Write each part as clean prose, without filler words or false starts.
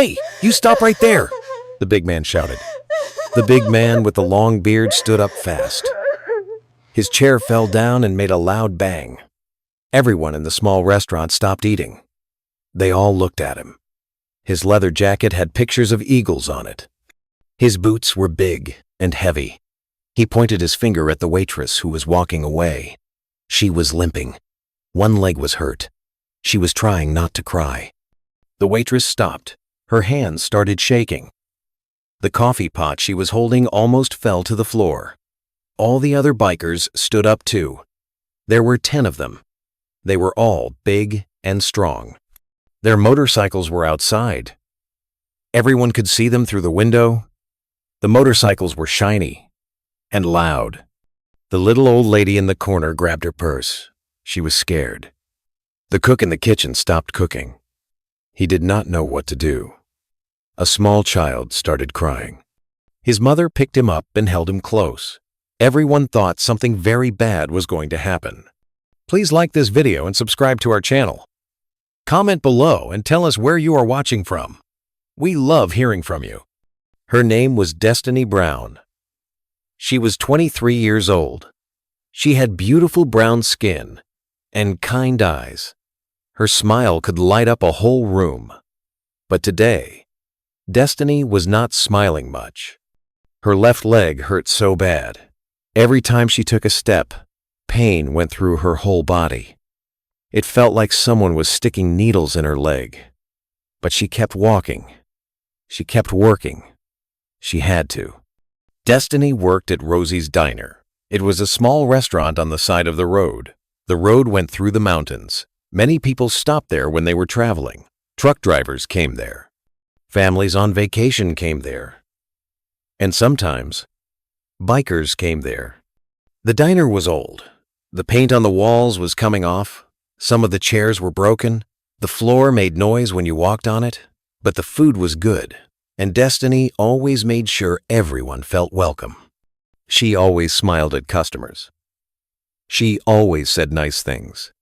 "Hey, you stop right there!" the big man shouted. The big man with the long beard stood up fast. His chair fell down and made a loud bang. Everyone in the small restaurant stopped eating. They all looked at him. His leather jacket had pictures of eagles on it. His boots were big and heavy. He pointed his finger at the waitress who was walking away. She was limping. One leg was hurt. She was trying not to cry. The waitress stopped. Her hands started shaking. The coffee pot she was holding almost fell to the floor. All the other bikers stood up too. There were 10 of them. They were all big and strong. Their motorcycles were outside. Everyone could see them through the window. The motorcycles were shiny and loud. The little old lady in the corner grabbed her purse. She was scared. The cook in the kitchen stopped cooking. He did not know what to do. A small child started crying. His mother picked him up and held him close. Everyone thought something very bad was going to happen. Please like this video and subscribe to our channel. Comment below and tell us where you are watching from. We love hearing from you. Her name was Destiny Brown. She was 23 years old. She had beautiful brown skin and kind eyes. Her smile could light up a whole room. But today, Destiny was not smiling much. Her left leg hurt so bad. Every time she took a step, pain went through her whole body. It felt like someone was sticking needles in her leg. But she kept walking. She kept working. She had to. Destiny worked at Rosie's Diner. It was a small restaurant on the side of the road. The road went through the mountains. Many people stopped there when they were traveling. Truck drivers came there. Families on vacation came there. And sometimes, bikers came there. The diner was old. The paint on the walls was coming off. Some of the chairs were broken. The floor made noise when you walked on it. But the food was good, and Destiny always made sure everyone felt welcome. She always smiled at customers. She always said nice things.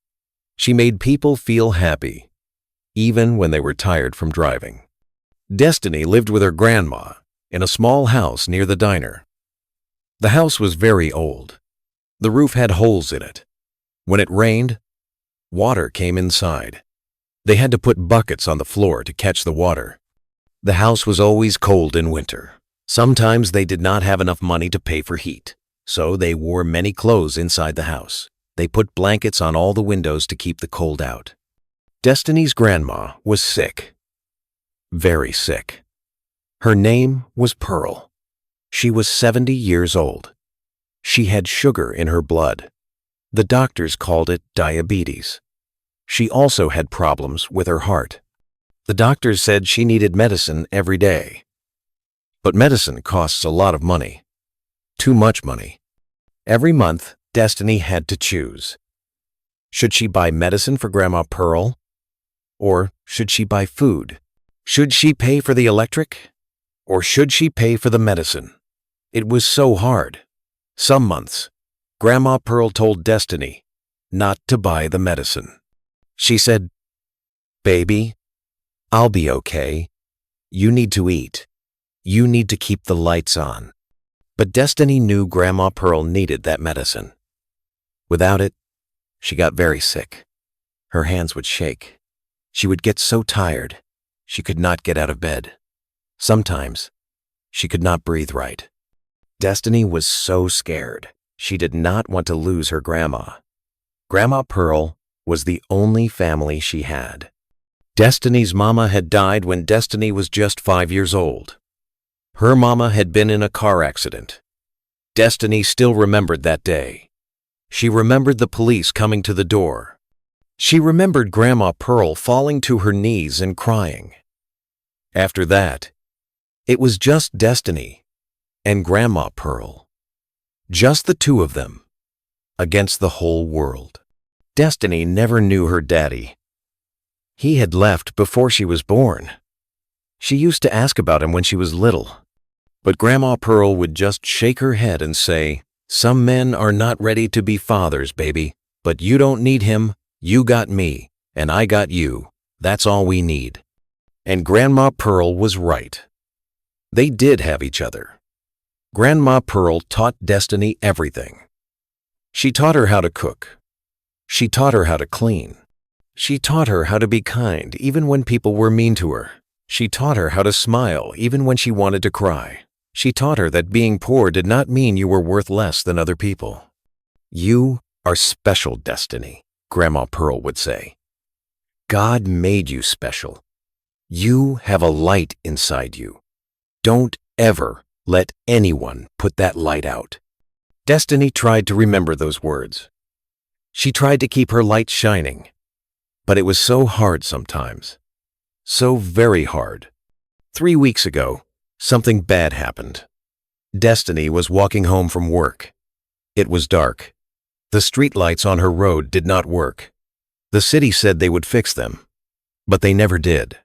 She made people feel happy, even when they were tired from driving. Destiny lived with her grandma in a small house near the diner. The house was very old. The roof had holes in it. When it rained, water came inside. They had to put buckets on the floor to catch the water. The house was always cold in winter. Sometimes they did not have enough money to pay for heat, so they wore many clothes inside the house. They put blankets on all the windows to keep the cold out. Destiny's grandma was sick. Very sick. Her name was Pearl. She was 70 years old. She had sugar in her blood. The doctors called it diabetes. She also had problems with her heart. The doctors said she needed medicine every day. But medicine costs a lot of money. Too much money. Every month, Destiny had to choose. Should she buy medicine for Grandma Pearl? Or should she buy food? Should she pay for the electric? Or should she pay for the medicine? It was so hard. Some months, Grandma Pearl told Destiny not to buy the medicine. She said, "Baby, I'll be okay. You need to eat. You need to keep the lights on." But Destiny knew Grandma Pearl needed that medicine. Without it, she got very sick. Her hands would shake. She would get so tired, she could not get out of bed. Sometimes, she could not breathe right. Destiny was so scared. She did not want to lose her grandma. Grandma Pearl was the only family she had. Destiny's mama had died when Destiny was just 5 years old. Her mama had been in a car accident. Destiny still remembered that day. She remembered the police coming to the door. She remembered Grandma Pearl falling to her knees and crying. After that, it was just Destiny and Grandma Pearl. Just the two of them, against the whole world. Destiny never knew her daddy. He had left before she was born. She used to ask about him when she was little. But Grandma Pearl would just shake her head and say, "Some men are not ready to be fathers, baby, but you don't need him. You got me, and I got you. That's all we need." And Grandma Pearl was right. They did have each other. Grandma Pearl taught Destiny everything. She taught her how to cook. She taught her how to clean. She taught her how to be kind even when people were mean to her. She taught her how to smile even when she wanted to cry. She taught her that being poor did not mean you were worth less than other people. You are special, Destiny, Grandma Pearl would say. God made you special. You have a light inside you. Don't ever let anyone put that light out. Destiny tried to remember those words. She tried to keep her light shining, but it was so hard sometimes. So very hard. 3 weeks ago, something bad happened. Destiny was walking home from work. It was dark. The streetlights on her road did not work. The city said they would fix them, but they never did.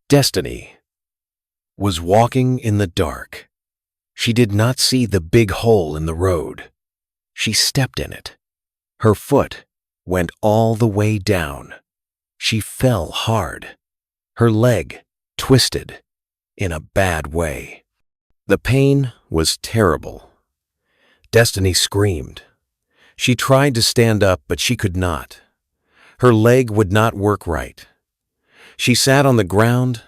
Destiny was walking in the dark. She did not see the big hole in the road. She stepped in it. Her foot went all the way down. She fell hard. Her leg twisted in a bad way. The pain was terrible. Destiny screamed. She tried to stand up, but she could not. Her leg would not work right. She sat on the ground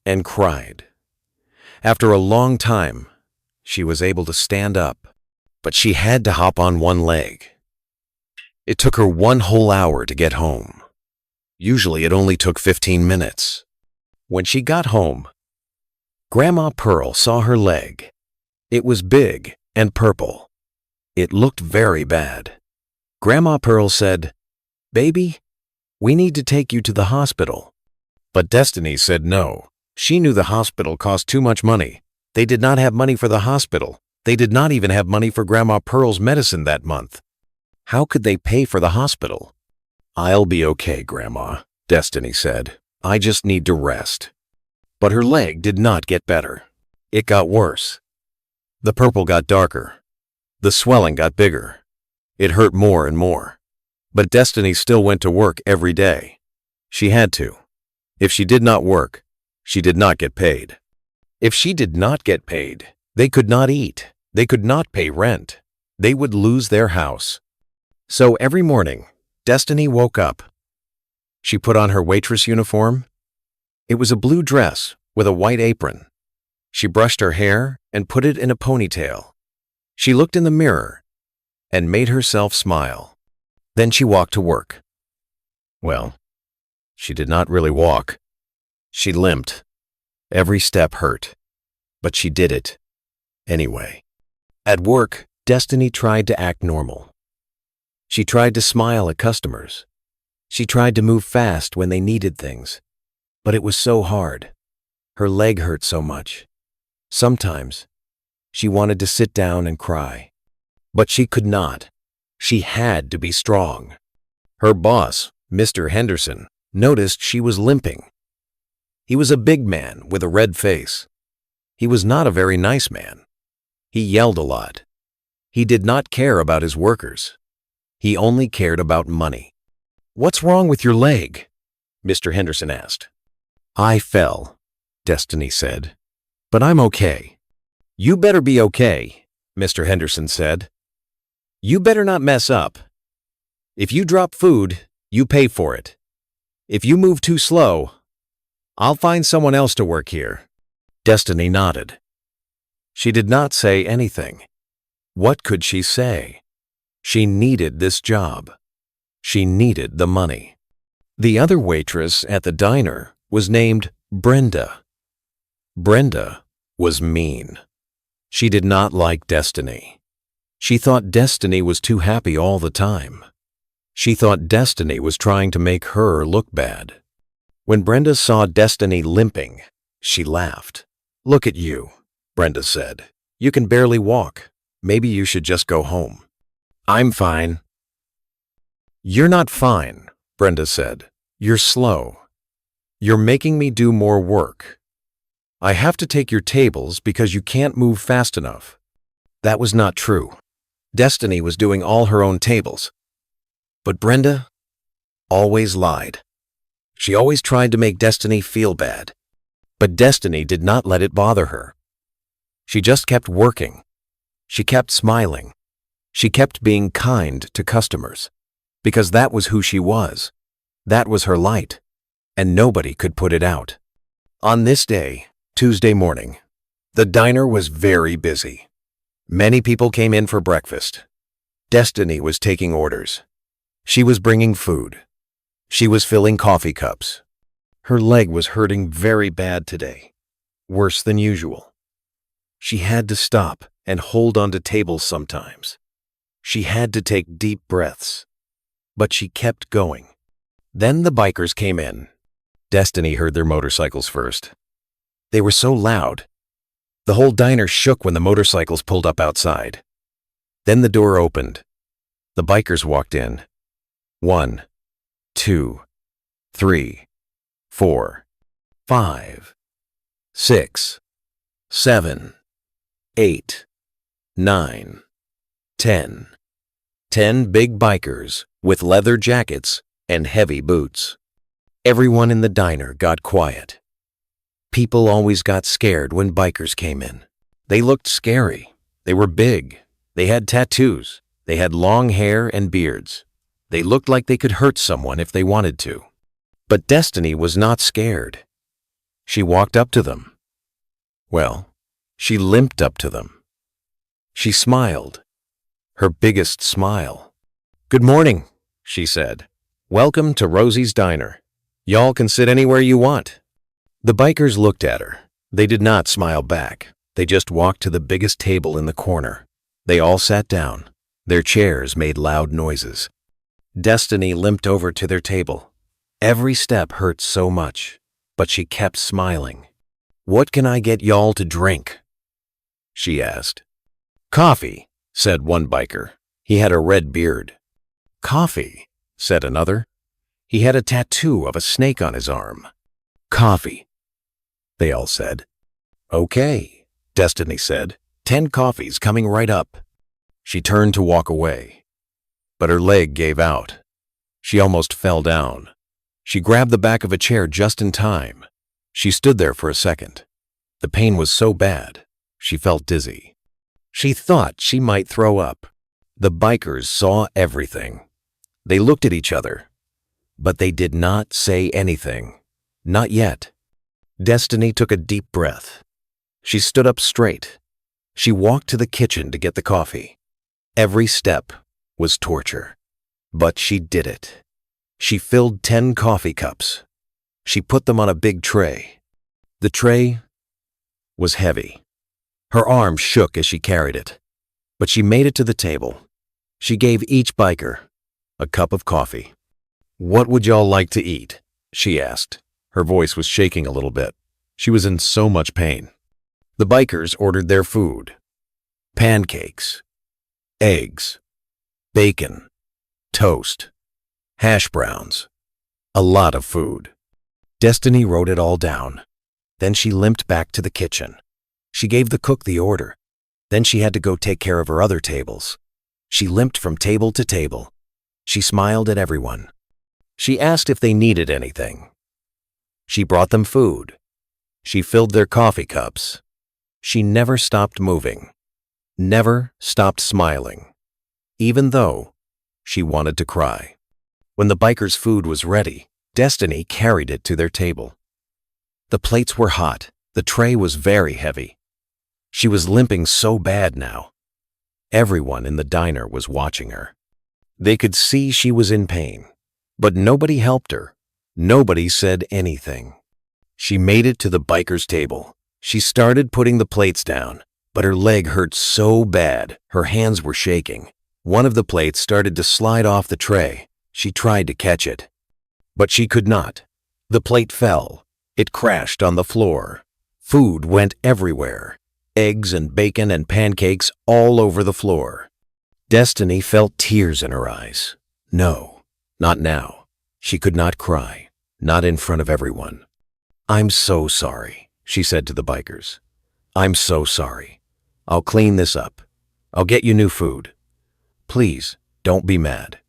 and cried. After a long time, she was able to stand up, but she had to hop on one leg. It took her 1 whole hour to get home. Usually it only took 15 minutes. When she got home, Grandma Pearl saw her leg. It was big and purple. It looked very bad. Grandma Pearl said, "Baby, we need to take you to the hospital." But Destiny said no. She knew the hospital cost too much money. They did not have money for the hospital. They did not even have money for Grandma Pearl's medicine that month. How could they pay for the hospital? "I'll be okay, Grandma," Destiny said. "I just need to rest." But her leg did not get better. It got worse. The purple got darker. The swelling got bigger. It hurt more and more. But Destiny still went to work every day. She had to. If she did not work, she did not get paid. If she did not get paid, they could not eat. They could not pay rent. They would lose their house. So every morning, Destiny woke up. She put on her waitress uniform. It was a blue dress with a white apron. She brushed her hair and put it in a ponytail. She looked in the mirror and made herself smile. Then she walked to work. Well, she did not really walk. She limped. Every step hurt. But she did it anyway. At work, Destiny tried to act normal. She tried to smile at customers. She tried to move fast when they needed things. But it was so hard. Her leg hurt so much. Sometimes, she wanted to sit down and cry. But she could not. She had to be strong. Her boss, Mr. Henderson, noticed she was limping. He was a big man with a red face. He was not a very nice man. He yelled a lot. He did not care about his workers. He only cared about money. "What's wrong with your leg?" Mr. Henderson asked. "I fell," Destiny said. "But I'm okay." "You better be okay," Mr. Henderson said. "You better not mess up. If you drop food, you pay for it. If you move too slow, I'll find someone else to work here." Destiny nodded. She did not say anything. What could she say? She needed this job. She needed the money. The other waitress at the diner was named Brenda. Brenda was mean. She did not like Destiny. She thought Destiny was too happy all the time. She thought Destiny was trying to make her look bad. When Brenda saw Destiny limping, she laughed. "Look at you," Brenda said. "You can barely walk. Maybe you should just go home." "I'm fine." "You're not fine," Brenda said. "You're slow. You're making me do more work. I have to take your tables because you can't move fast enough." That was not true. Destiny was doing all her own tables. But Brenda always lied. She always tried to make Destiny feel bad. But Destiny did not let it bother her. She just kept working. She kept smiling. She kept being kind to customers, because that was who she was. That was her light, and nobody could put it out. On this day, Tuesday morning, the diner was very busy. Many people came in for breakfast. Destiny was taking orders. She was bringing food. She was filling coffee cups. Her leg was hurting very bad today, worse than usual. She had to stop and hold onto tables sometimes. She had to take deep breaths, but she kept going. Then the bikers came in. Destiny heard their motorcycles first. They were so loud. The whole diner shook when the motorcycles pulled up outside. Then the door opened. The bikers walked in. 1, 2, 3, 4, 5, 6, 7, 8, 9, 10. 10 big bikers with leather jackets and heavy boots. Everyone in the diner got quiet. People always got scared when bikers came in. They looked scary. They were big. They had tattoos. They had long hair and beards. They looked like they could hurt someone if they wanted to. But Destiny was not scared. She walked up to them. Well, she limped up to them. She smiled. Her biggest smile. "Good morning," she said. "Welcome to Rosie's Diner. Y'all can sit anywhere you want." The bikers looked at her. They did not smile back. They just walked to the biggest table in the corner. They all sat down. Their chairs made loud noises. Destiny limped over to their table. Every step hurt so much, but she kept smiling. "What can I get y'all to drink?" she asked. "Coffee," said one biker. He had a red beard. "Coffee," said another. He had a tattoo of a snake on his arm. "Coffee," they all said. "Okay," Destiny said. 10 coffees coming right up." She turned to walk away, but her leg gave out. She almost fell down. She grabbed the back of a chair just in time. She stood there for a second. The pain was so bad, she felt dizzy. She thought she might throw up. The bikers saw everything. They looked at each other, but they did not say anything. Not yet. Destiny took a deep breath. She stood up straight. She walked to the kitchen to get the coffee. Every step was torture, but she did it. She filled 10 coffee cups. She put them on a big tray. The tray was heavy. Her arm shook as she carried it, but she made it to the table. She gave each biker a cup of coffee. "What would y'all like to eat?" she asked. Her voice was shaking a little bit. She was in so much pain. The bikers ordered their food. Pancakes, eggs, bacon, toast, hash browns, a lot of food. Destiny wrote it all down. Then she limped back to the kitchen. She gave the cook the order. Then she had to go take care of her other tables. She limped from table to table. She smiled at everyone. She asked if they needed anything. She brought them food. She filled their coffee cups. She never stopped moving, never stopped smiling, even though she wanted to cry. When the bikers' food was ready, Destiny carried it to their table. The plates were hot. The tray was very heavy. She was limping so bad now. Everyone in the diner was watching her. They could see she was in pain, but nobody helped her. Nobody said anything. She made it to the bikers' table. She started putting the plates down, but her leg hurt so bad, her hands were shaking. One of the plates started to slide off the tray. She tried to catch it, but she could not. The plate fell. It crashed on the floor. Food went everywhere. Eggs and bacon and pancakes all over the floor. Destiny felt tears in her eyes. No, not now. She could not cry, not in front of everyone. "I'm so sorry," she said to the bikers. "I'm so sorry. I'll clean this up. I'll get you new food. Please, don't be mad."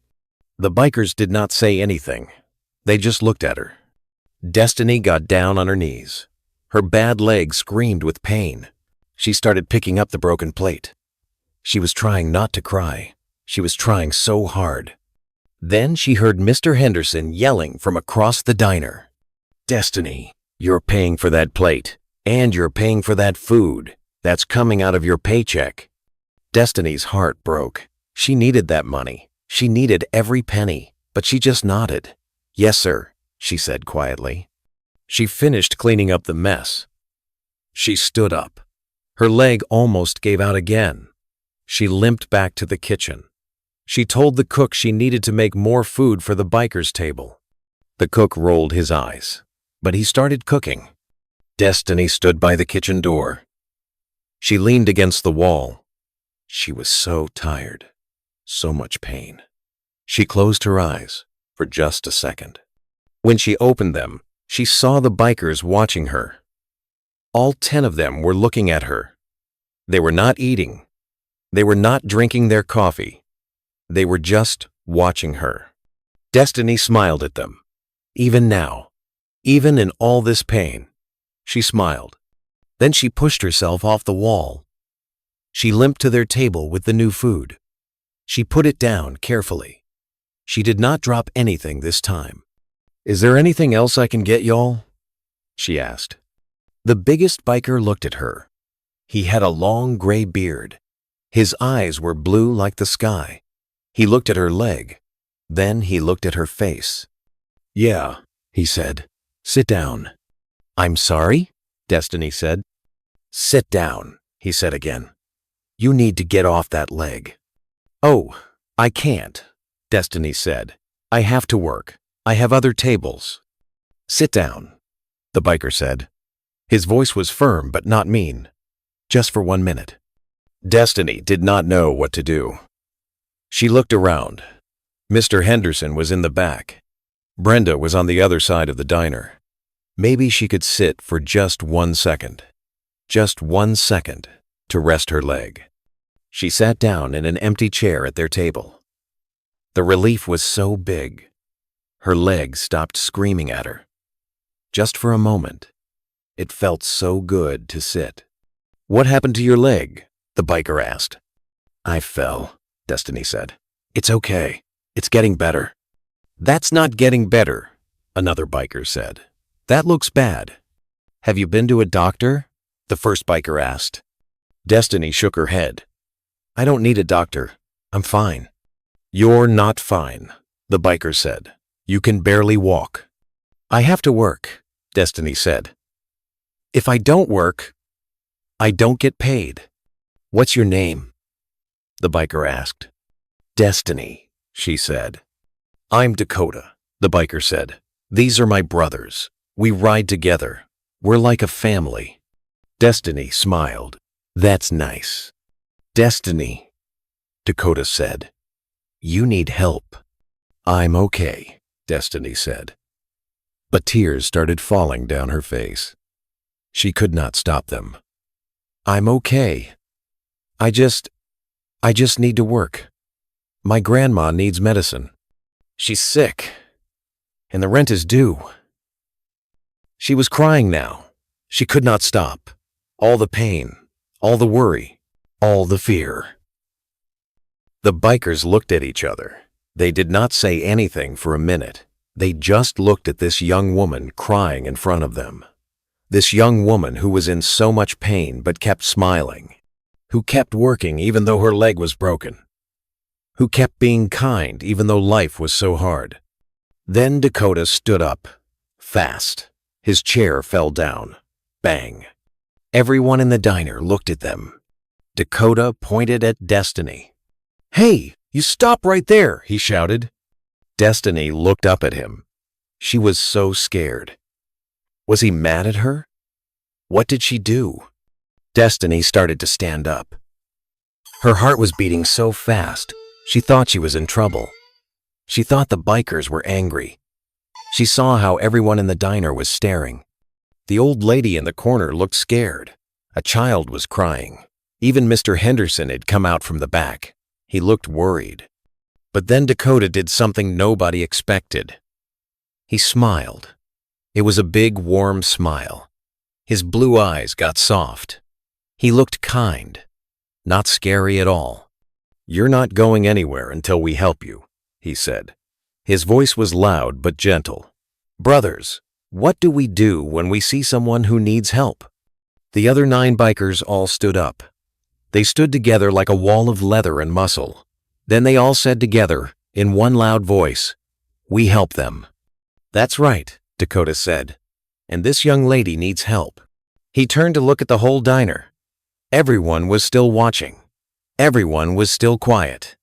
The bikers did not say anything. They just looked at her. Destiny got down on her knees. Her bad leg screamed with pain. She started picking up the broken plate. She was trying not to cry. She was trying so hard. Then she heard Mr. Henderson yelling from across the diner. "Destiny, you're paying for that plate, and you're paying for that food. That's coming out of your paycheck." Destiny's heart broke. She needed that money. She needed every penny, but she just nodded. "Yes, sir," she said quietly. She finished cleaning up the mess. She stood up. Her leg almost gave out again. She limped back to the kitchen. She told the cook she needed to make more food for the bikers' table. The cook rolled his eyes, but he started cooking. Destiny stood by the kitchen door. She leaned against the wall. She was so tired, so much pain. She closed her eyes for just a second. When she opened them, she saw the bikers watching her. All 10 of them were looking at her. They were not eating. They were not drinking their coffee. They were just watching her. Destiny smiled at them. Even now, even in all this pain, she smiled. Then she pushed herself off the wall. She limped to their table with the new food. She put it down carefully. She did not drop anything this time. "Is there anything else I can get y'all?" she asked. The biggest biker looked at her. He had a long gray beard. His eyes were blue like the sky. He looked at her leg. Then he looked at her face. "Yeah," he said. "Sit down." "I'm sorry?" Destiny said. "Sit down," he said again. "You need to get off that leg." "Oh, I can't," Destiny said. "I have to work. I have other tables." "Sit down," the biker said. His voice was firm but not mean. "Just for 1 minute." Destiny did not know what to do. She looked around. Mr. Henderson was in the back. Brenda was on the other side of the diner. Maybe she could sit for just 1 second. Just 1 second to rest her leg. She sat down in an empty chair at their table. The relief was so big. Her leg stopped screaming at her. Just for a moment. It felt so good to sit. "What happened to your leg?" the biker asked. "I fell," Destiny said. "It's okay. It's getting better." "That's not getting better," another biker said. "That looks bad." "Have you been to a doctor?" the first biker asked. Destiny shook her head. "I don't need a doctor. I'm fine." "You're not fine," the biker said. "You can barely walk." "I have to work," Destiny said. "If I don't work, I don't get paid." "What's your name?" the biker asked. "Destiny," she said. "I'm Dakota," the biker said. "These are my brothers. We ride together. We're like a family." Destiny smiled. "That's nice." "Destiny," Dakota said. "You need help." "I'm okay," Destiny said. But tears started falling down her face. She could not stop them. "I'm okay. I just need to work. My grandma needs medicine. She's sick, and the rent is due." She was crying now. She could not stop. All the pain, all the worry, all the fear. The bikers looked at each other. They did not say anything for a minute. They just looked at this young woman crying in front of them. This young woman who was in so much pain but kept smiling. Who kept working even though her leg was broken. Who kept being kind even though life was so hard. Then Dakota stood up. Fast. His chair fell down. Bang. Everyone in the diner looked at them. Dakota pointed at Destiny. "Hey, you stop right there," he shouted. Destiny looked up at him. She was so scared. Was he mad at her? What did she do? Destiny started to stand up. Her heart was beating so fast, she thought she was in trouble. She thought the bikers were angry. She saw how everyone in the diner was staring. The old lady in the corner looked scared. A child was crying. Even Mr. Henderson had come out from the back. He looked worried. But then Dakota did something nobody expected. He smiled. It was a big, warm smile. His blue eyes got soft. He looked kind, not scary at all. "You're not going anywhere until we help you," he said. His voice was loud but gentle. "Brothers, what do we do when we see someone who needs help?" The other 9 bikers all stood up. They stood together like a wall of leather and muscle. Then they all said together, in one loud voice, "We help them." "That's right," Dakota said. "And this young lady needs help." He turned to look at the whole diner. Everyone was still watching. Everyone was still quiet.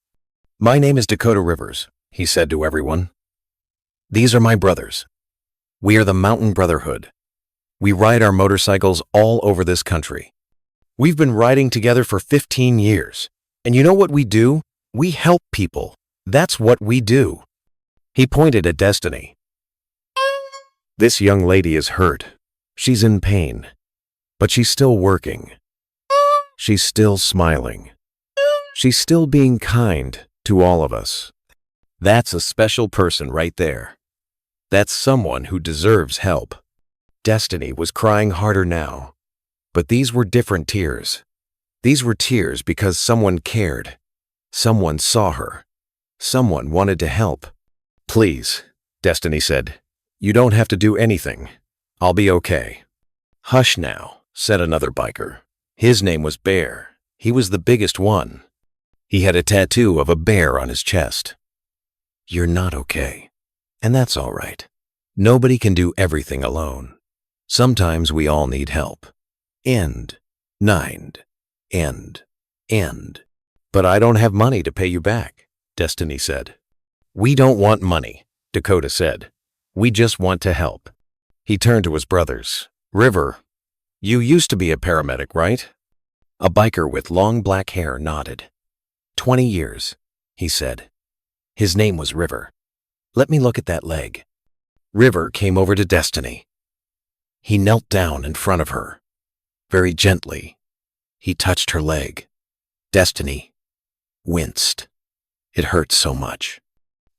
"My name is Dakota Rivers," he said to everyone. "These are my brothers. We are the Mountain Brotherhood. We ride our motorcycles all over this country. We've been riding together for 15 years. And you know what we do? We help people. That's what we do." He pointed at Destiny. "This young lady is hurt. She's in pain. But she's still working. She's still smiling. She's still being kind to all of us. That's a special person right there. That's someone who deserves help." Destiny was crying harder now. But these were different tears. These were tears because someone cared. Someone saw her. Someone wanted to help. "Please," Destiny said. "You don't have to do anything. I'll be okay." "Hush now," said another biker. His name was Bear. He was the biggest one. He had a tattoo of a bear on his chest. "You're not okay. And that's all right. Nobody can do everything alone. Sometimes we all need help. End. End. But I don't have money to pay you back," Destiny said. "We don't want money," Dakota said. "We just want to help." He turned to his brothers. "River, you used to be a paramedic, right?" A biker with long black hair nodded. 20 years, he said. His name was River. "Let me look at that leg." River came over to Destiny. He knelt down in front of her. Very gently, he touched her leg. Destiny winced. It hurt so much.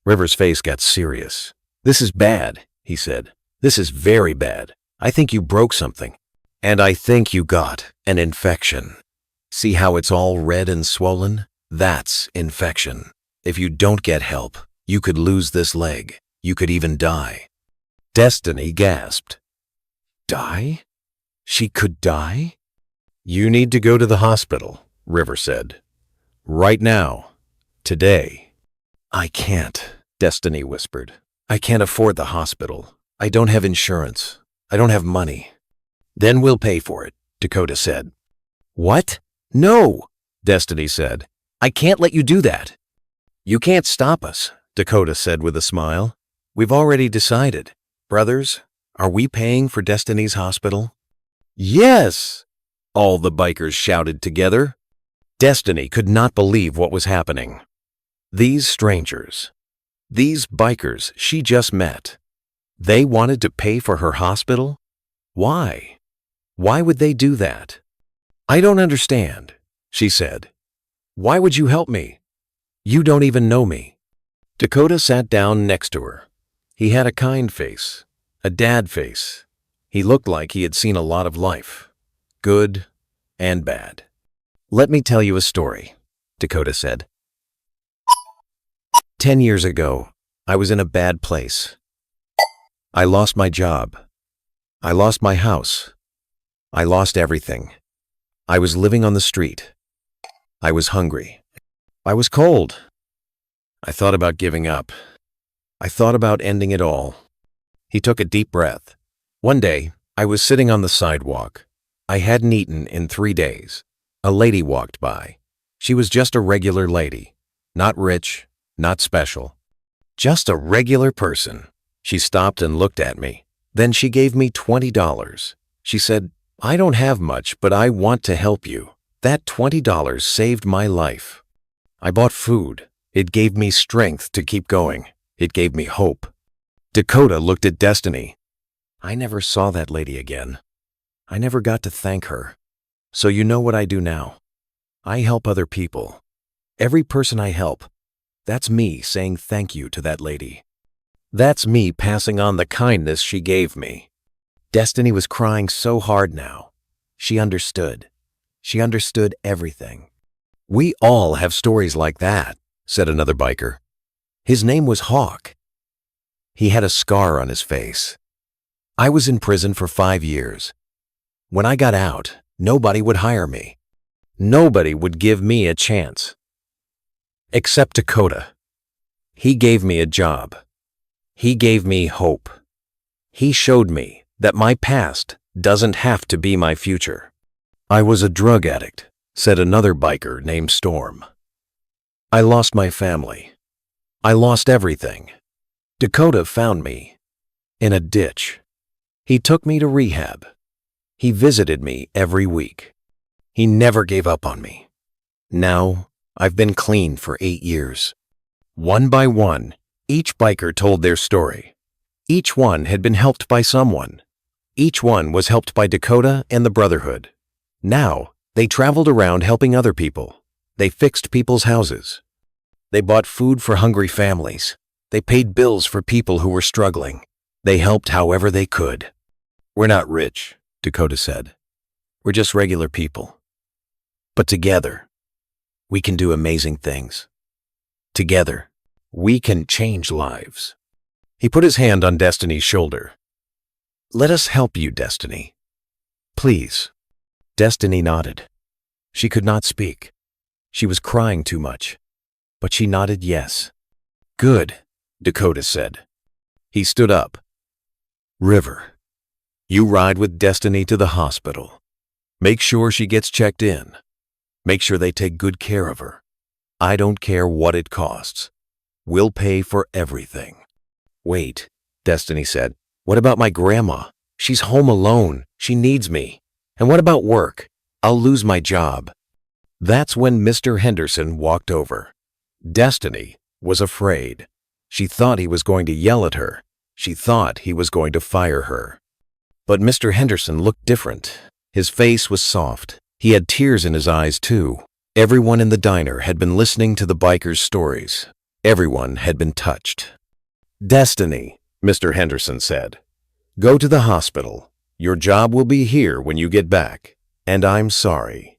River's face got serious. "This is bad," he said. "This is very bad. I think you broke something. And I think you got an infection. See how it's all red and swollen? That's infection. If you don't get help, you could lose this leg. You could even die." Destiny gasped. "Die? She could die?" "You need to go to the hospital," River said. "Right now. Today." "I can't," Destiny whispered. "I can't afford the hospital. I don't have insurance. I don't have money." "Then we'll pay for it," Dakota said. "What? No," Destiny said. "I can't let you do that." "You can't stop us," Dakota said with a smile. "We've already decided. Brothers, are we paying for Destiny's hospital?" "Yes!" all the bikers shouted together. Destiny could not believe what was happening. These strangers, these bikers she just met, they wanted to pay for her hospital? Why? Why would they do that? "I don't understand," she said. "Why would you help me? You don't even know me." Dakota sat down next to her. He had a kind face, a dad face. He looked like he had seen a lot of life, good and bad. "Let me tell you a story," Dakota said. 10 years ago, I was in a bad place. I lost my job. I lost my house. I lost everything. I was living on the street. I was hungry. I was cold. I thought about giving up. I thought about ending it all. He took a deep breath. "One day, I was sitting on the sidewalk. I hadn't eaten in 3 days. A lady walked by. She was just a regular lady. Not rich, not special. Just a regular person. She stopped and looked at me. Then she gave me $20. She said, 'I don't have much, but I want to help you.' That $20 saved my life. I bought food. It gave me strength to keep going. It gave me hope." Dakota looked at Destiny. "I never saw that lady again. I never got to thank her. So you know what I do now? I help other people. Every person I help, that's me saying thank you to that lady. That's me passing on the kindness she gave me." Destiny was crying so hard now. She understood. She understood everything. "We all have stories like that," said another biker. His name was Hawk. He had a scar on his face. "I was in prison for 5 years. When I got out, nobody would hire me. Nobody would give me a chance. Except Dakota. He gave me a job. He gave me hope. He showed me that my past doesn't have to be my future." "I was a drug addict," said another biker named Storm. "I lost my family. I lost everything. Dakota found me in a ditch. He took me to rehab. He visited me every week. He never gave up on me. Now, I've been clean for 8 years." One by one, each biker told their story. Each one had been helped by someone. Each one was helped by Dakota and the Brotherhood. Now, they traveled around helping other people. They fixed people's houses. They bought food for hungry families. They paid bills for people who were struggling. They helped however they could. "We're not rich," Dakota said. "We're just regular people. But together, we can do amazing things. Together, we can change lives." He put his hand on Destiny's shoulder. "Let us help you, Destiny. Please." Destiny nodded. She could not speak. She was crying too much, but she nodded yes. "Good," Dakota said. He stood up. "River, you ride with Destiny to the hospital. Make sure she gets checked in. Make sure they take good care of her. I don't care what it costs. We'll pay for everything." "Wait," Destiny said. "What about my grandma? She's home alone. She needs me. And what about work? I'll lose my job." That's when Mr. Henderson walked over. Destiny was afraid. She thought he was going to yell at her. She thought he was going to fire her. But Mr. Henderson looked different. His face was soft. He had tears in his eyes, too. Everyone in the diner had been listening to the bikers' stories. Everyone had been touched. "Destiny," Mr. Henderson said, "go to the hospital. Your job will be here when you get back. And I'm sorry.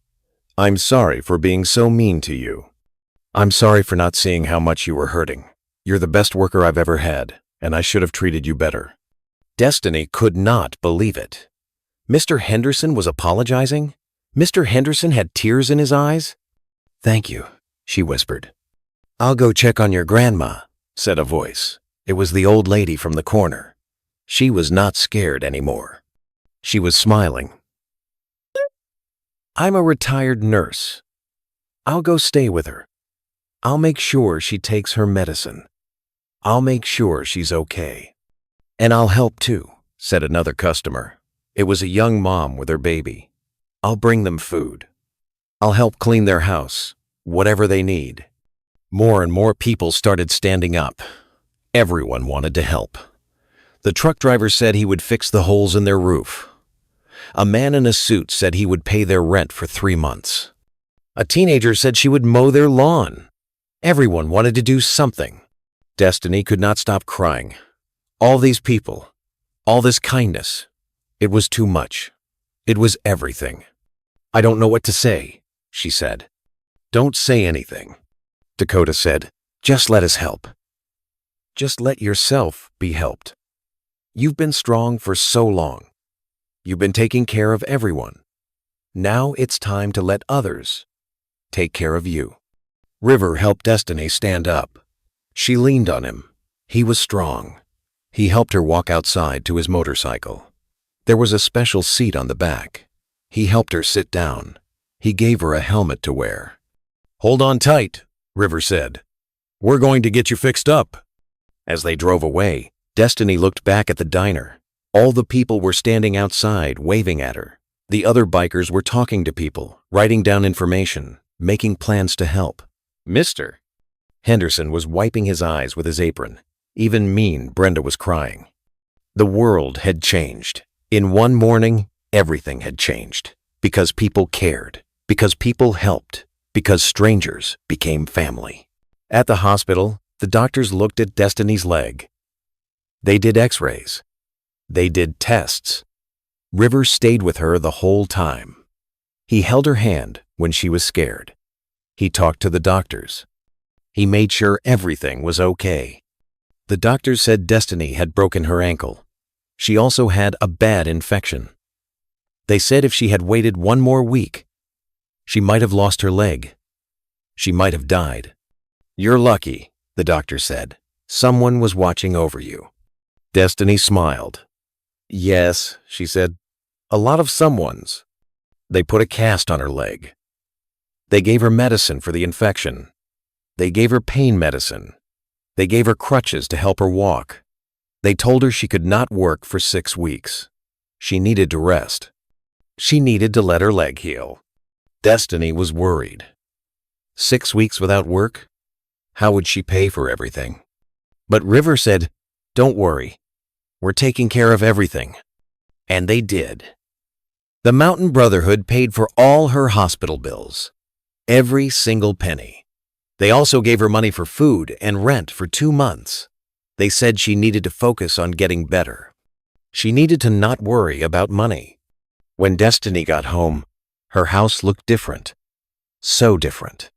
I'm sorry for being so mean to you. I'm sorry for not seeing how much you were hurting. You're the best worker I've ever had, and I should have treated you better." Destiny could not believe it. Mr. Henderson was apologizing? Mr. Henderson had tears in his eyes? "Thank you," she whispered. "I'll go check on your grandma," said a voice. It was the old lady from the corner. She was not scared anymore. She was smiling. "I'm a retired nurse. I'll go stay with her. I'll make sure she takes her medicine. I'll make sure she's okay." "And I'll help too," said another customer. It was a young mom with her baby. "I'll bring them food. I'll help clean their house, whatever they need." More and more people started standing up. Everyone wanted to help. The truck driver said he would fix the holes in their roof. A man in a suit said he would pay their rent for 3 months. A teenager said she would mow their lawn. Everyone wanted to do something. Destiny could not stop crying. All these people, all this kindness, it was too much. It was everything. "I don't know what to say," she said. "Don't say anything," Dakota said. "Just let us help. Just let yourself be helped. You've been strong for so long. You've been taking care of everyone. Now it's time to let others take care of you." River helped Destiny stand up. She leaned on him. He was strong. He helped her walk outside to his motorcycle. There was a special seat on the back. He helped her sit down. He gave her a helmet to wear. "Hold on tight," River said. "We're going to get you fixed up." As they drove away, Destiny looked back at the diner. All the people were standing outside, waving at her. The other bikers were talking to people, writing down information, making plans to help. "Mr. Henderson was wiping his eyes with his apron. Even mean Brenda was crying. The world had changed. In one morning, everything had changed. Because people cared. Because people helped. Because strangers became family. At the hospital, the doctors looked at Destiny's leg. They did x-rays. They did tests. River stayed with her the whole time. He held her hand when she was scared. He talked to the doctors. He made sure everything was okay. The doctors said Destiny had broken her ankle. She also had a bad infection. They said if she had waited one more week, she might have lost her leg. She might have died. "You're lucky," the doctor said. "Someone was watching over you." Destiny smiled. "Yes," she said, "a lot of someones." They put a cast on her leg. They gave her medicine for the infection. They gave her pain medicine. They gave her crutches to help her walk. They told her she could not work for 6 weeks. She needed to rest. She needed to let her leg heal. Destiny was worried. 6 weeks without work? How would she pay for everything? But River said, "Don't worry. We're taking care of everything." And they did. The Mountain Brotherhood paid for all her hospital bills. Every single penny. They also gave her money for food and rent for 2 months. They said she needed to focus on getting better. She needed to not worry about money. When Destiny got home, her house looked different. So different.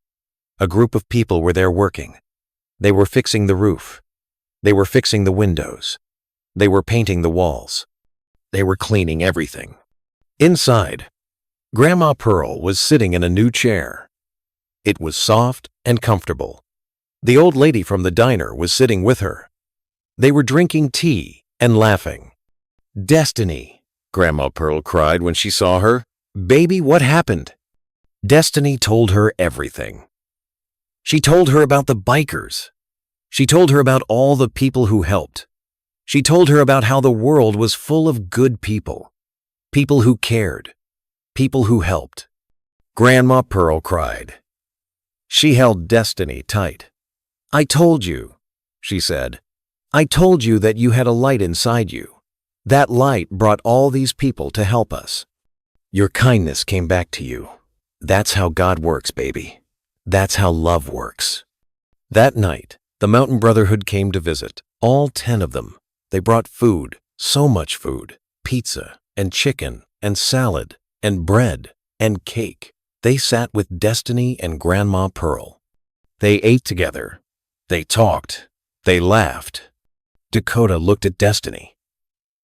A group of people were there working. They were fixing the roof. They were fixing the windows. They were painting the walls. They were cleaning everything. Inside, Grandma Pearl was sitting in a new chair. It was soft and comfortable. The old lady from the diner was sitting with her. They were drinking tea and laughing. "Destiny," Grandma Pearl cried when she saw her. "Baby, what happened?" Destiny told her everything. She told her about the bikers. She told her about all the people who helped. She told her about how the world was full of good people. People who cared. People who helped. Grandma Pearl cried. She held Destiny tight. "I told you," she said. "I told you that you had a light inside you. That light brought all these people to help us. Your kindness came back to you. That's how God works, baby. That's how love works." That night, the Mountain Brotherhood came to visit, all 10 of them. They brought food, so much food, pizza and chicken and salad and bread and cake. They sat with Destiny and Grandma Pearl. They ate together. They talked. They laughed. Dakota looked at Destiny.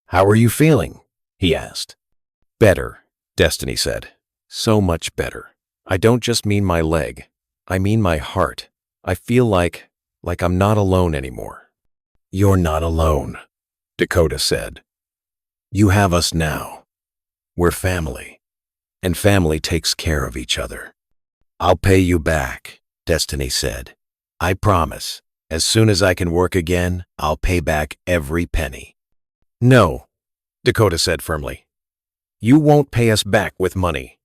"How are you feeling?" he asked. "Better," Destiny said. "So much better. I don't just mean my leg. I mean my heart. I feel like I'm not alone anymore." "You're not alone," Dakota said. "You have us now. We're family. And family takes care of each other." "I'll pay you back," Destiny said. "I promise. As soon as I can work again, I'll pay back every penny." "No," Dakota said firmly. "You won't pay us back with money.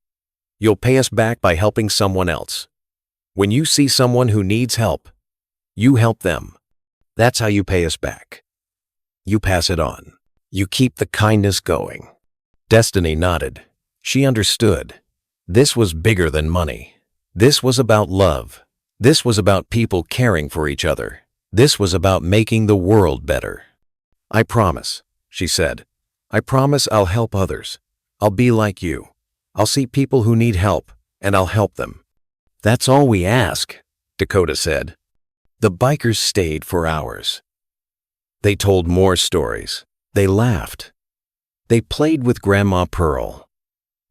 You'll pay us back by helping someone else. When you see someone who needs help, you help them. That's how you pay us back. You pass it on. You keep the kindness going." Destiny nodded. She understood. This was bigger than money. This was about love. This was about people caring for each other. This was about making the world better. "I promise," she said. "I promise I'll help others. I'll be like you. I'll see people who need help, and I'll help them." "That's all we ask," Dakota said. The bikers stayed for hours. They told more stories. They laughed. They played with Grandma Pearl.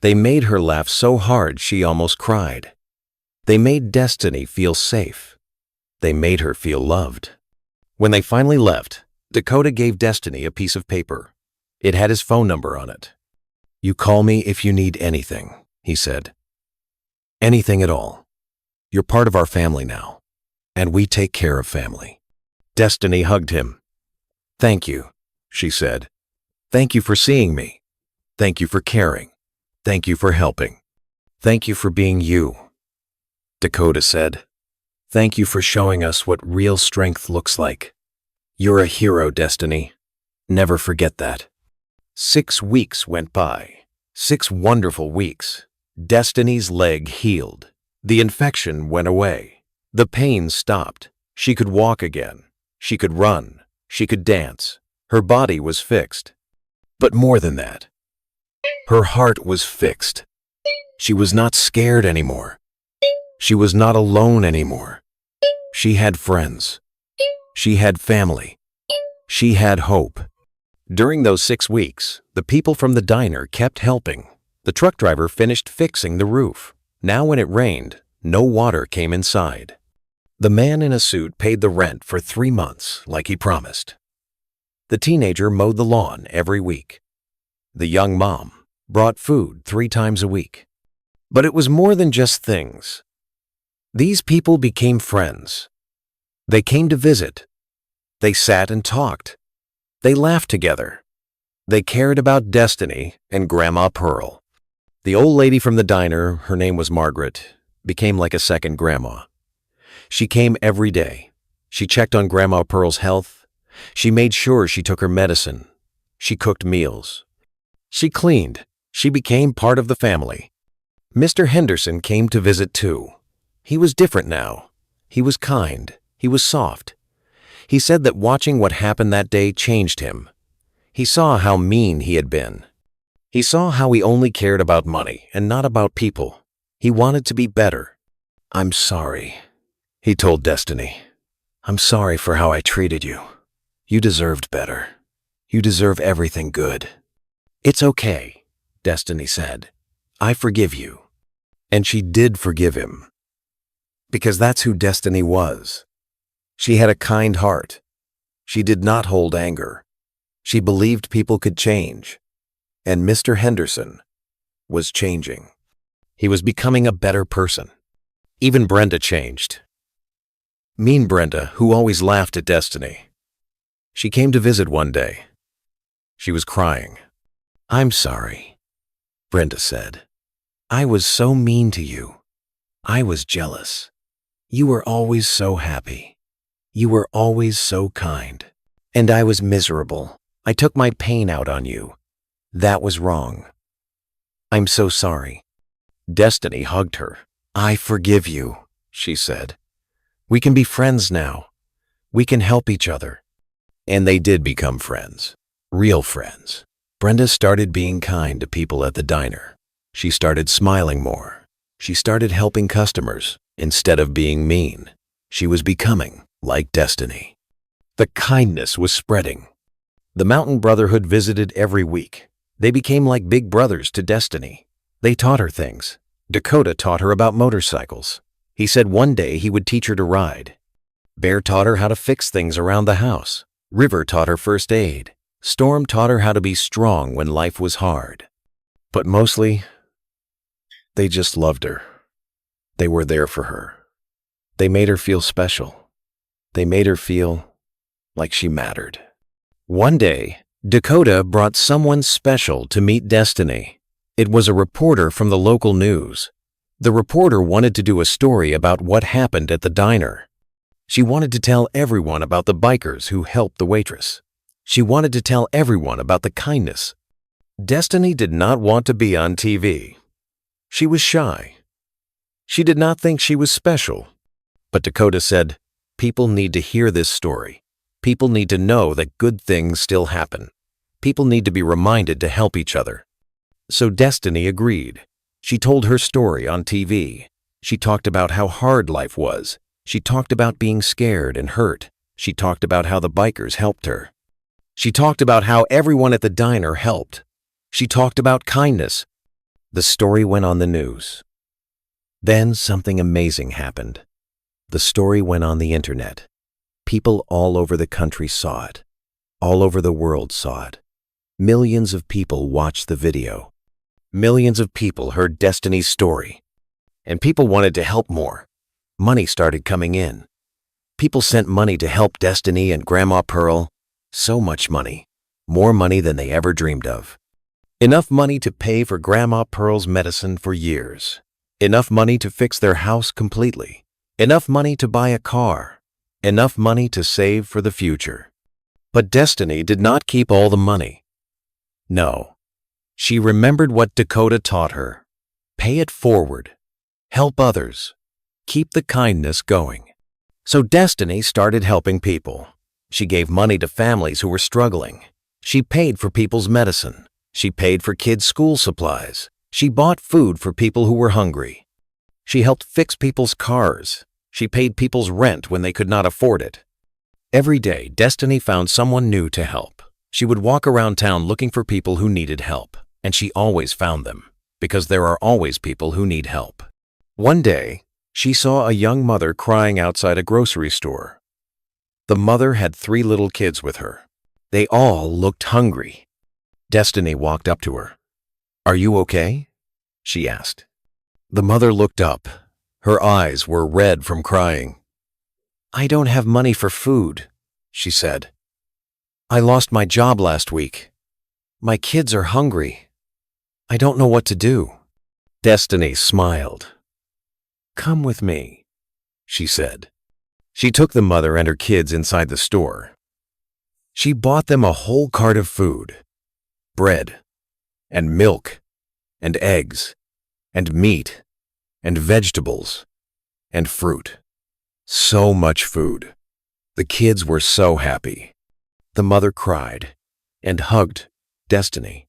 They made her laugh so hard she almost cried. They made Destiny feel safe. They made her feel loved. When they finally left, Dakota gave Destiny a piece of paper. It had his phone number on it. "You call me if you need anything," he said. "Anything at all. You're part of our family now, and we take care of family." Destiny hugged him. "Thank you," she said. "Thank you for seeing me. Thank you for caring. Thank you for helping. Thank you for being you." Dakota said, "Thank you for showing us what real strength looks like. You're a hero, Destiny. Never forget that." 6 weeks went by. 6 wonderful weeks. Destiny's leg healed. The infection went away. The pain stopped. She could walk again. She could run. She could dance. Her body was fixed. But more than that, Her heart was fixed. She was not scared anymore. She was not alone anymore. She had friends. She had family. She had hope. During those 6 weeks, the people from the diner kept helping. The truck driver finished fixing the roof. Now when it rained, no water came inside. The man in a suit paid the rent for 3 months, like he promised. The teenager mowed the lawn every week. The young mom brought food 3 times a week. But it was more than just things. These people became friends. They came to visit. They sat and talked. They laughed together. They cared about Destiny and Grandma Pearl. The old lady from the diner, her name was Margaret, became like a second grandma. She came every day. She checked on Grandma Pearl's health. She made sure she took her medicine. She cooked meals. She cleaned. She became part of the family. Mr. Henderson came to visit too. He was different now. He was kind. He was soft. He said that watching what happened that day changed him. He saw how mean he had been. He saw how he only cared about money and not about people. He wanted to be better. "I'm sorry," he told Destiny. "I'm sorry for how I treated you. You deserved better. You deserve everything good." "It's okay," Destiny said. "I forgive you." And she did forgive him. Because that's who Destiny was. She had a kind heart. She did not hold anger. She believed people could change. And Mr. Henderson was changing. He was becoming a better person. Even Brenda changed. Mean Brenda, who always laughed at Destiny. She came to visit one day. She was crying. "I'm sorry," Brenda said. "I was so mean to you. I was jealous. You were always so happy. You were always so kind. And I was miserable. I took my pain out on you. That was wrong. I'm so sorry." Destiny hugged her. "I forgive you," she said. "We can be friends now. We can help each other." And they did become friends. Real friends. Brenda started being kind to people at the diner. She started smiling more. She started helping customers instead of being mean. She was becoming like Destiny. The kindness was spreading. The Mountain Brotherhood visited every week. They became like big brothers to Destiny. They taught her things. Dakota taught her about motorcycles. He said one day he would teach her to ride. Bear taught her how to fix things around the house. River taught her first aid. Storm taught her how to be strong when life was hard. But mostly, they just loved her. They were there for her. They made her feel special. They made her feel like she mattered. One day, Dakota brought someone special to meet Destiny. It was a reporter from the local news. The reporter wanted to do a story about what happened at the diner. She wanted to tell everyone about the bikers who helped the waitress. She wanted to tell everyone about the kindness. Destiny did not want to be on TV. She was shy. She did not think she was special. But Dakota said, "People need to hear this story. People need to know that good things still happen. People need to be reminded to help each other." So Destiny agreed. She told her story on TV. She talked about how hard life was. She talked about being scared and hurt. She talked about how the bikers helped her. She talked about how everyone at the diner helped. She talked about kindness. The story went on the news. Then something amazing happened. The story went on the internet. People all over the country saw it. All over the world saw it. Millions of people watched the video. Millions of people heard Destiny's story. And people wanted to help more. Money started coming in. People sent money to help Destiny and Grandma Pearl. So much money. More money than they ever dreamed of. Enough money to pay for Grandma Pearl's medicine for years. Enough money to fix their house completely. Enough money to buy a car. Enough money to save for the future. But Destiny did not keep all the money. No. She remembered what Dakota taught her. Pay it forward. Help others. Keep the kindness going. So Destiny started helping people. She gave money to families who were struggling. She paid for people's medicine. She paid for kids' school supplies. She bought food for people who were hungry. She helped fix people's cars. She paid people's rent when they could not afford it. Every day, Destiny found someone new to help. She would walk around town looking for people who needed help, and she always found them, because there are always people who need help. One day, she saw a young mother crying outside a grocery store. The mother had 3 little kids with her. They all looked hungry. Destiny walked up to her. "Are you okay?" she asked. The mother looked up. Her eyes were red from crying. "I don't have money for food," she said. "I lost my job last week. My kids are hungry. I don't know what to do." Destiny smiled. "Come with me," she said. She took the mother and her kids inside the store. She bought them a whole cart of food, bread, and milk, and eggs, and meat, and vegetables, and fruit. So much food. The kids were so happy. The mother cried and hugged Destiny.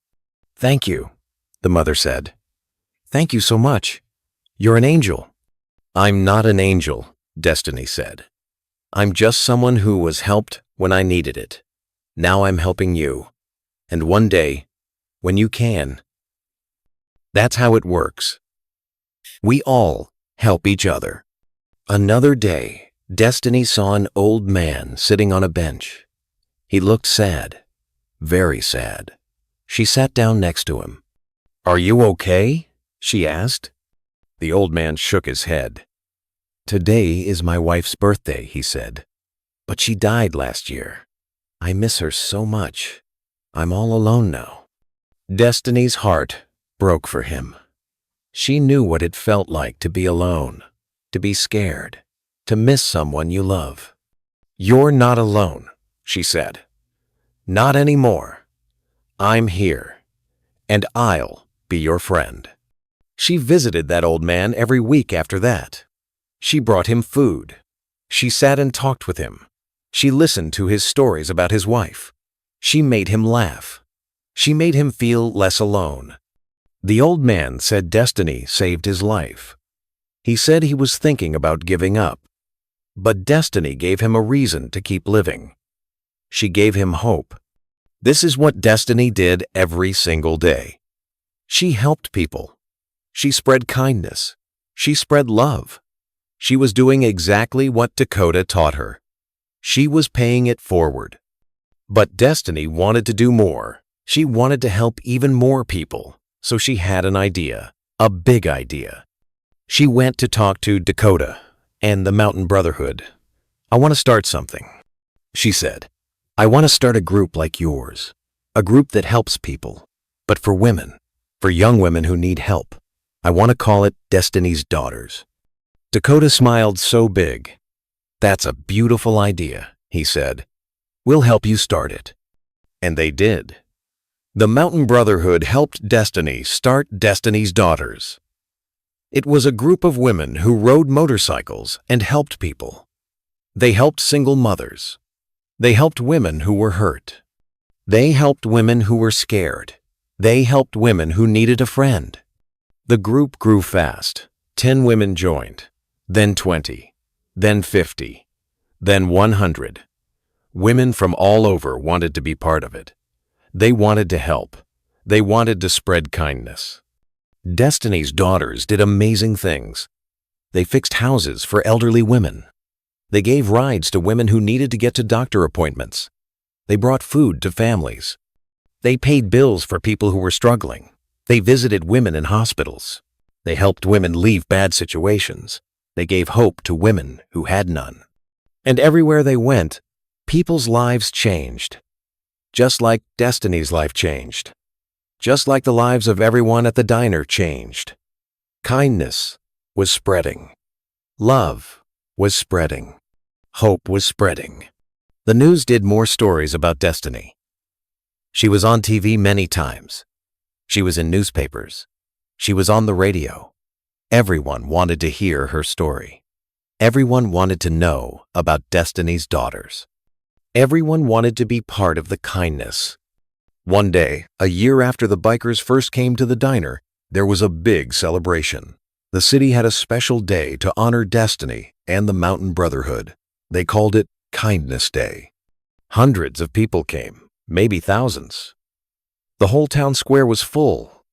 "Thank you," the mother said. "Thank you so much. You're an angel." "I'm not an angel," Destiny said. "I'm just someone who was helped when I needed it. Now I'm helping you. And one day, when you can." That's how it works. We all help each other. Another day, Destiny saw an old man sitting on a bench. He looked sad, very sad. She sat down next to him. "Are you okay?" she asked. The old man shook his head. "Today is my wife's birthday," he said. "But she died last year. I miss her so much. I'm all alone now." Destiny's heart broke for him. She knew what it felt like to be alone, to be scared, to miss someone you love. "You're not alone," she said. "Not anymore. I'm here, and I'll be your friend." She visited that old man every week after that. She brought him food. She sat and talked with him. She listened to his stories about his wife. She made him laugh. She made him feel less alone. The old man said Destiny saved his life. He said he was thinking about giving up. But Destiny gave him a reason to keep living. She gave him hope. This is what Destiny did every single day. She helped people. She spread kindness. She spread love. She was doing exactly what Dakota taught her. She was paying it forward. But Destiny wanted to do more. She wanted to help even more people. So she had an idea, a big idea. She went to talk to Dakota and the Mountain Brotherhood. "I want to start something," she said. "I want to start a group like yours, a group that helps people, but for women, for young women who need help. I want to call it Destiny's Daughters." Dakota smiled so big. "That's a beautiful idea," he said. "We'll help you start it." And they did. The Mountain Brotherhood helped Destiny start Destiny's Daughters. It was a group of women who rode motorcycles and helped people. They helped single mothers. They helped women who were hurt. They helped women who were scared. They helped women who needed a friend. The group grew fast. 10 women joined, then 20, then 50, then 100. Women from all over wanted to be part of it. They wanted to help. They wanted to spread kindness. Destiny's Daughters did amazing things. They fixed houses for elderly women. They gave rides to women who needed to get to doctor appointments. They brought food to families. They paid bills for people who were struggling. They visited women in hospitals. They helped women leave bad situations. They gave hope to women who had none. And everywhere they went, people's lives changed. Just like Destiny's life changed. Just like the lives of everyone at the diner changed. Kindness was spreading. Love was spreading. Hope was spreading. The news did more stories about Destiny. She was on TV many times. She was in newspapers. She was on the radio. Everyone wanted to hear her story. Everyone wanted to know about Destiny's Daughters. Everyone wanted to be part of the kindness. One day, a year after the bikers first came to the diner, there was a big celebration. The city had a special day to honor Destiny and the Mountain Brotherhood. They called it Kindness Day. Hundreds of people came, maybe thousands. The whole town square was full.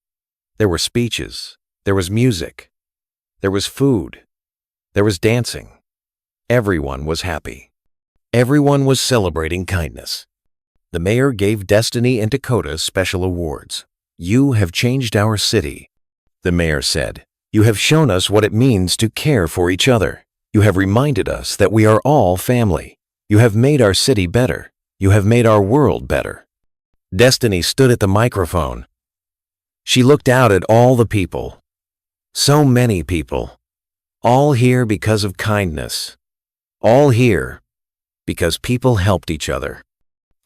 There were speeches, there was music, there was food, there was dancing. Everyone was happy. Everyone was celebrating kindness. The mayor gave Destiny and Dakota special awards. "You have changed our city," the mayor said. "You have shown us what it means to care for each other. You have reminded us that we are all family. You have made our city better. You have made our world better." Destiny stood at the microphone. She looked out at all the people. So many people. All here because of kindness. All here because people helped each other.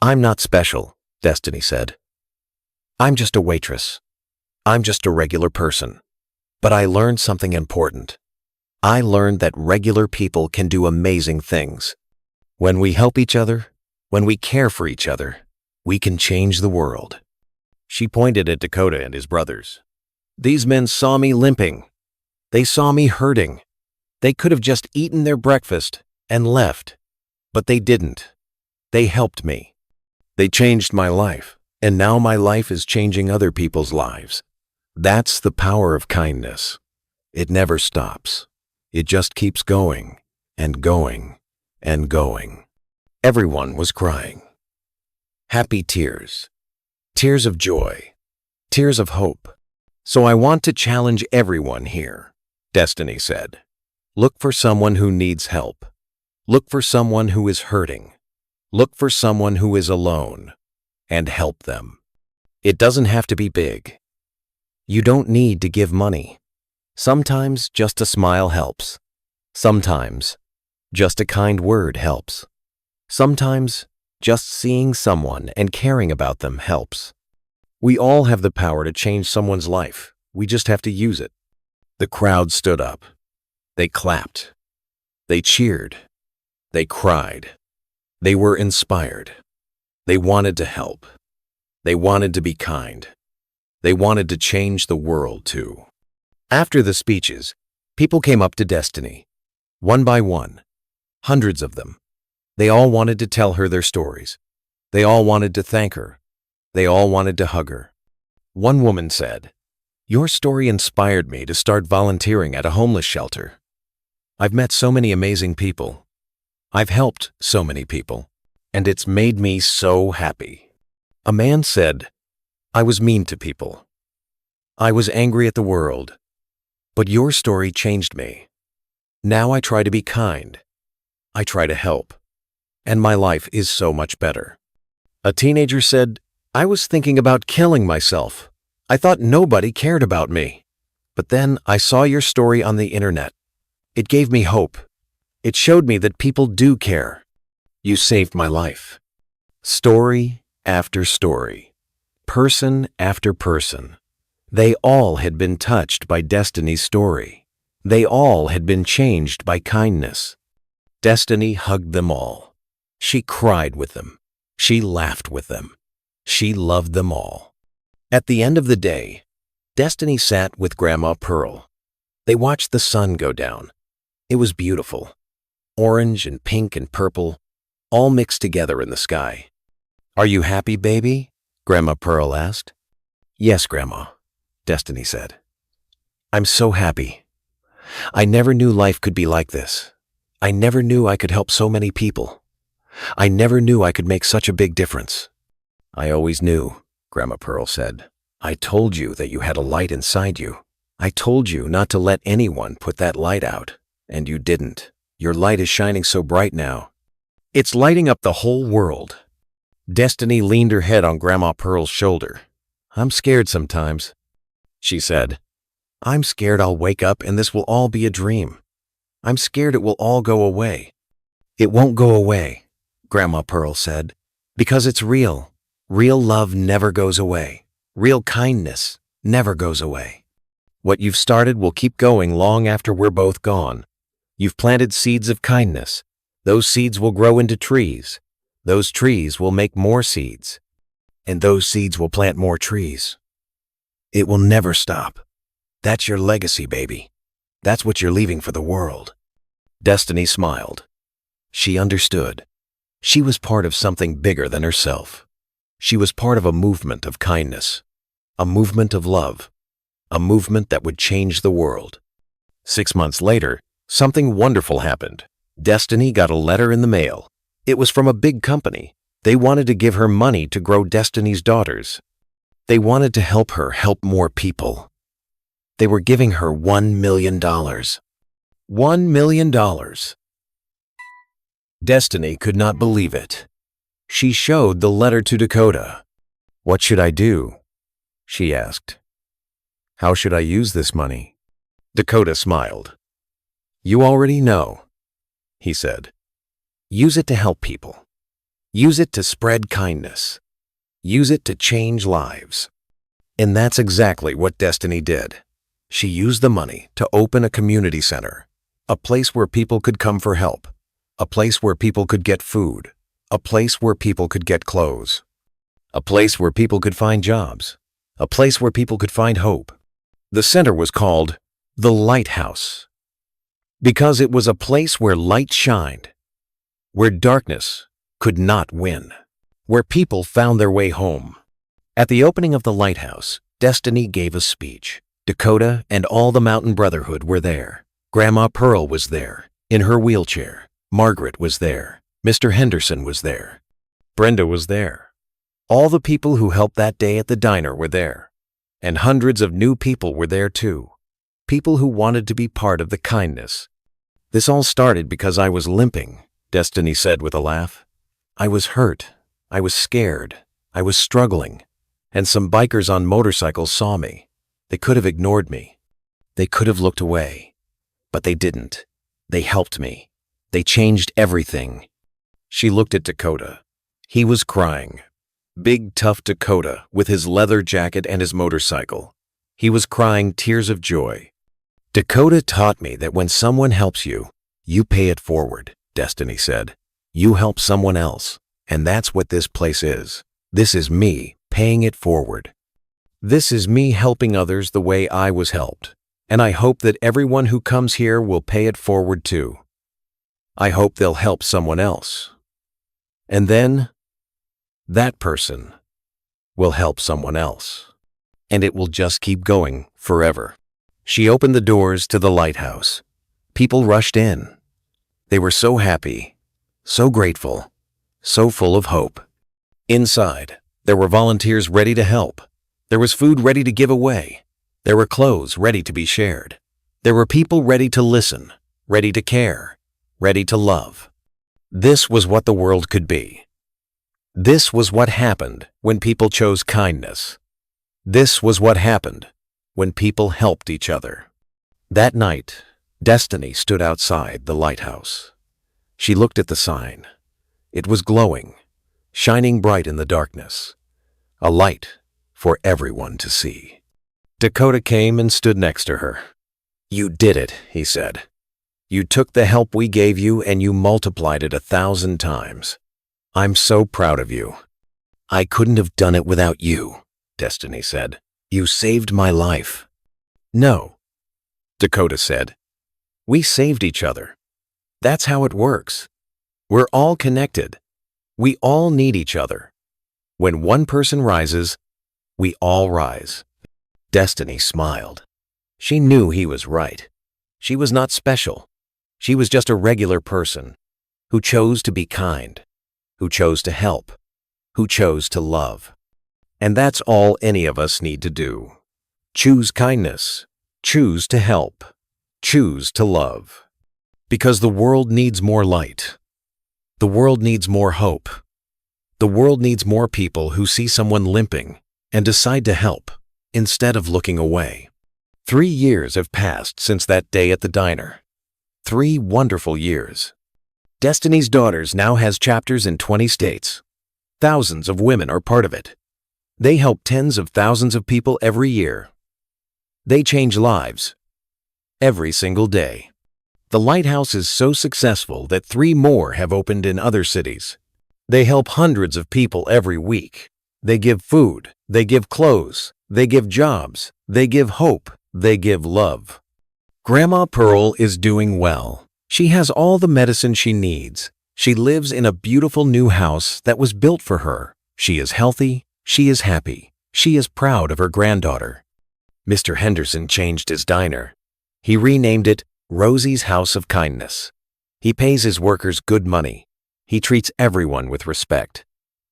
"I'm not special," Destiny said. "I'm just a waitress. I'm just a regular person. But I learned something important. I learned that regular people can do amazing things. When we help each other, when we care for each other, we can change the world." She pointed at Dakota and his brothers. "These men saw me limping. They saw me hurting. They could have just eaten their breakfast and left, but they didn't. They helped me. They changed my life, and now my life is changing other people's lives. That's the power of kindness. It never stops. It just keeps going and going and going." Everyone was crying. Happy tears. Tears of joy. Tears of hope. "So I want to challenge everyone here," Destiny said. "Look for someone who needs help. Look for someone who is hurting. Look for someone who is alone, and help them. It doesn't have to be big. You don't need to give money. Sometimes just a smile helps. Sometimes just a kind word helps. Sometimes just seeing someone and caring about them helps. We all have the power to change someone's life. We just have to use it." The crowd stood up. They clapped. They cheered. They cried. They were inspired. They wanted to help. They wanted to be kind. They wanted to change the world too. After the speeches, people came up to Destiny. One by one. Hundreds of them. They all wanted to tell her their stories. They all wanted to thank her. They all wanted to hug her. One woman said, "Your story inspired me to start volunteering at a homeless shelter. I've met so many amazing people. I've helped so many people, and it's made me so happy." A man said, "I was mean to people. I was angry at the world, but your story changed me. Now I try to be kind. I try to help, and my life is so much better." A teenager said, "I was thinking about killing myself. I thought nobody cared about me. But then I saw your story on the internet. It gave me hope. It showed me that people do care. You saved my life." Story after story, person after person. They all had been touched by Destiny's story. They all had been changed by kindness. Destiny hugged them all. She cried with them. She laughed with them. She loved them all. At the end of the day, Destiny sat with Grandma Pearl. They watched the sun go down. It was beautiful. Orange and pink and purple, all mixed together in the sky. "Are you happy, baby?" Grandma Pearl asked. "Yes, Grandma," Destiny said. "I'm so happy. I never knew life could be like this. I never knew I could help so many people. I never knew I could make such a big difference." "I always knew," Grandma Pearl said. "I told you that you had a light inside you. I told you not to let anyone put that light out, and you didn't. Your light is shining so bright now. It's lighting up the whole world." Destiny leaned her head on Grandma Pearl's shoulder. "I'm scared sometimes," she said. "I'm scared I'll wake up and this will all be a dream. I'm scared it will all go away." "It won't go away," Grandma Pearl said, "because it's real. Real love never goes away. Real kindness never goes away. What you've started will keep going long after we're both gone. You've planted seeds of kindness. Those seeds will grow into trees. Those trees will make more seeds. And those seeds will plant more trees. It will never stop. That's your legacy, baby. That's what you're leaving for the world. Destiny smiled. She understood. She was part of something bigger than herself. She was part of a movement of kindness, a movement of love, a movement that would change the world. 6 months later, something wonderful happened. Destiny got a letter in the mail. It was from a big company. They wanted to give her money to grow Destiny's daughters. They wanted to help her help more people. They were giving her $1 million. $1 million. Destiny could not believe it. She showed the letter to Dakota. "What should I do?" she asked. "How should I use this money?" Dakota smiled. "You already know," he said. "Use it to help people. Use it to spread kindness. Use it to change lives." And that's exactly what Destiny did. She used the money to open a community center, a place where people could come for help, a place where people could get food, a place where people could get clothes, a place where people could find jobs, a place where people could find hope. The center was called the Lighthouse because it was a place where light shined, where darkness could not win, where people found their way home. At the opening of the Lighthouse, Destiny gave a speech. Dakota and all the Mountain Brotherhood were there. Grandma Pearl was there, in her wheelchair. Margaret was there. Mr. Henderson was there. Brenda was there. All the people who helped that day at the diner were there. And hundreds of new people were there too. People who wanted to be part of the kindness. "This all started because I was limping," Destiny said with a laugh. "I was hurt. I was scared. I was struggling. And some bikers on motorcycles saw me. They could have ignored me. They could have looked away. But they didn't. They helped me. They changed everything." She looked at Dakota. He was crying. Big, tough Dakota with his leather jacket and his motorcycle. He was crying tears of joy. "Dakota taught me that when someone helps you, you pay it forward," Destiny said. "You help someone else. And that's what this place is. This is me paying it forward. This is me helping others the way I was helped. And I hope that everyone who comes here will pay it forward too. I hope they'll help someone else. And then that person will help someone else. And it will just keep going forever." She opened the doors to the lighthouse. People rushed in. They were so happy, so grateful, so full of hope. Inside, there were volunteers ready to help. There was food ready to give away. There were clothes ready to be shared. There were people ready to listen, ready to care, ready to love. This was what the world could be. This was what happened when people chose kindness. This was what happened when people helped each other. That night, Destiny stood outside the lighthouse. She looked at the sign. It was glowing, shining bright in the darkness. A light for everyone to see. Dakota came and stood next to her. "You did it," he said. "You took the help we gave you and you multiplied it 1,000 times. I'm so proud of you." "I couldn't have done it without you," Destiny said. "You saved my life." "No," Dakota said. "We saved each other. That's how it works. We're all connected. We all need each other. When one person rises, we all rise." Destiny smiled. She knew he was right. She was not special. She was just a regular person who chose to be kind, who chose to help, who chose to love. And that's all any of us need to do. Choose kindness. Choose to help. Choose to love. Because the world needs more light. The world needs more hope. The world needs more people who see someone limping and decide to help instead of looking away. 3 years have passed since that day at the diner. 3 wonderful years. Destiny's Daughters now has chapters in 20 states. Thousands of women are part of it. They help tens of thousands of people every year. They change lives every single day. The Lighthouse is so successful that 3 more have opened in other cities. They help hundreds of people every week. They give food, they give clothes, they give jobs, they give hope, they give love. Grandma Pearl is doing well. She has all the medicine she needs. She lives in a beautiful new house that was built for her. She is healthy, she is happy, she is proud of her granddaughter. Mr. Henderson changed his diner. He renamed it Rosie's House of Kindness. He pays his workers good money. He treats everyone with respect.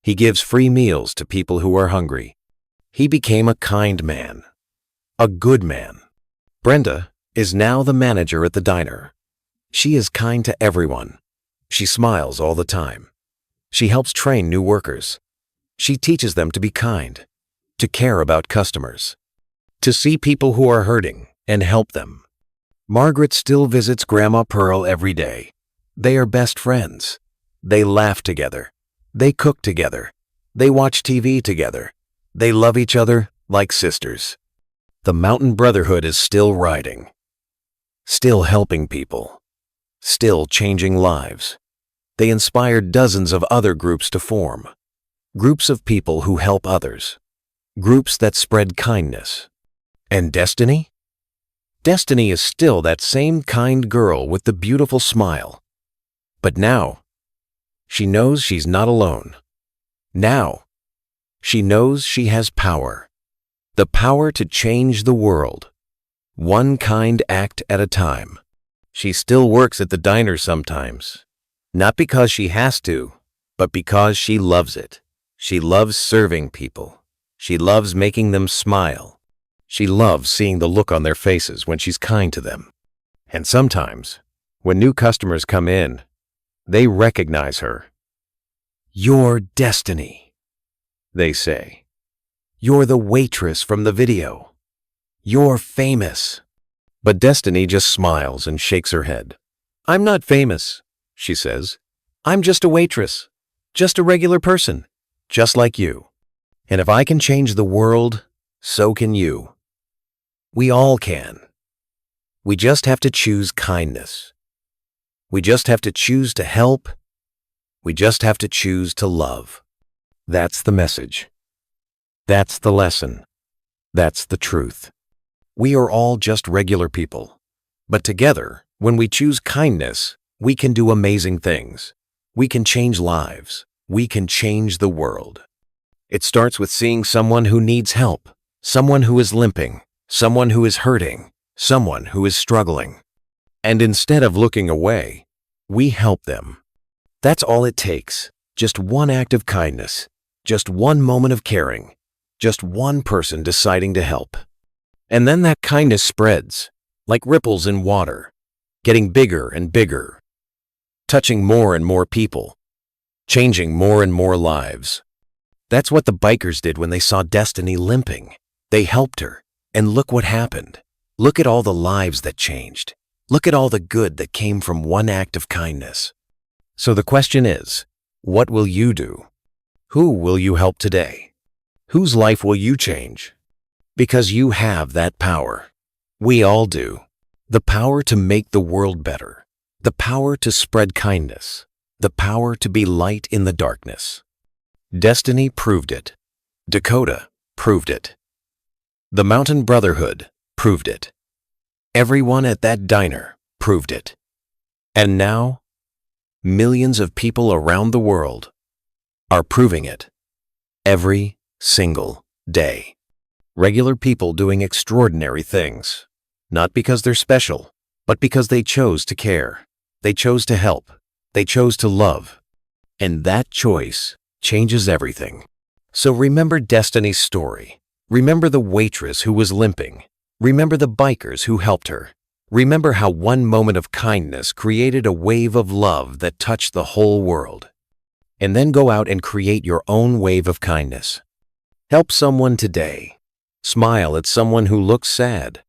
He gives free meals to people who are hungry. He became a kind man, a good man. Brenda is now the manager at the diner. She is kind to everyone. She smiles all the time. She helps train new workers. She teaches them to be kind, to care about customers, to see people who are hurting and help them. Margaret still visits Grandma Pearl every day. They are best friends. They laugh together. They cook together. They watch TV together. They love each other like sisters. The Mountain Brotherhood is still riding, still helping people, still changing lives. They inspired dozens of other groups to form, groups of people who help others, groups that spread kindness. And Destiny? Destiny is still that same kind girl with the beautiful smile. But now, she knows she's not alone. Now, she knows she has power. The power to change the world, one kind act at a time. She still works at the diner sometimes, not because she has to, but because she loves it. She loves serving people. She loves making them smile. She loves seeing the look on their faces when she's kind to them. And sometimes, when new customers come in, they recognize her. "You're Destiny," they say. "You're the waitress from the video. You're famous." But Destiny just smiles and shakes her head. "I'm not famous," she says. "I'm just a waitress, just a regular person, just like you. And if I can change the world, so can you. We all can. We just have to choose kindness. We just have to choose to help. We just have to choose to love." That's the message. That's the lesson. That's the truth. We are all just regular people. But together, when we choose kindness, we can do amazing things. We can change lives. We can change the world. It starts with seeing someone who needs help, someone who is limping, someone who is hurting, someone who is struggling. And instead of looking away, we help them. That's all it takes. Just one act of kindness, just one moment of caring, just one person deciding to help. And then that kindness spreads, like ripples in water, getting bigger and bigger, touching more and more people, changing more and more lives. That's what the bikers did when they saw Destiny limping. They helped her, and look what happened. Look at all the lives that changed. Look at all the good that came from one act of kindness. So the question is, what will you do? Who will you help today? Whose life will you change? Because you have that power. We all do. The power to make the world better. The power to spread kindness. The power to be light in the darkness. Destiny proved it. Dakota proved it. The Mountain Brotherhood proved it. Everyone at that diner proved it. And now, millions of people around the world are proving it every single day. Regular people doing extraordinary things, not because they're special, but because they chose to care. They chose to help. They chose to love. And that choice changes everything. So remember Destiny's story. Remember the waitress who was limping. Remember the bikers who helped her. Remember how one moment of kindness created a wave of love that touched the whole world. And then go out and create your own wave of kindness. Help someone today. Smile at someone who looks sad.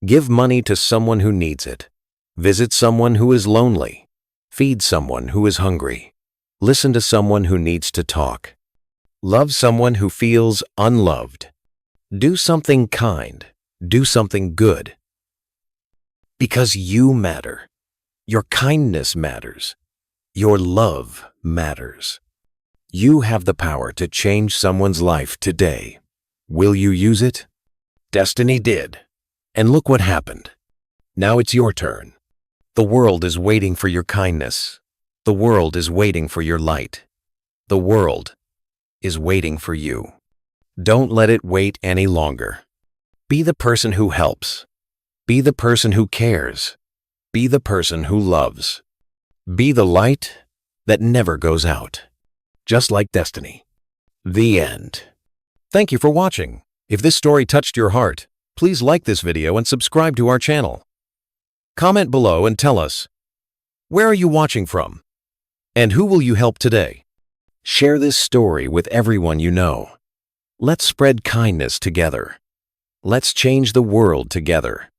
Give money to someone who needs it. Visit someone who is lonely. Feed someone who is hungry. Listen to someone who needs to talk. Love someone who feels unloved. Do something kind. Do something good. Because you matter. Your kindness matters. Your love matters. You have the power to change someone's life today. Will you use it? Destiny did. And look what happened. Now it's your turn. The world is waiting for your kindness. The world is waiting for your light. The world is waiting for you. Don't let it wait any longer. Be the person who helps. Be the person who cares. Be the person who loves. Be the light that never goes out. Just like destiny. The end. Thank you for watching. If this story touched your heart, please like this video and subscribe to our channel. Comment below and tell us, where are you watching from? And who will you help today? Share this story with everyone you know. Let's spread kindness together. Let's change the world together.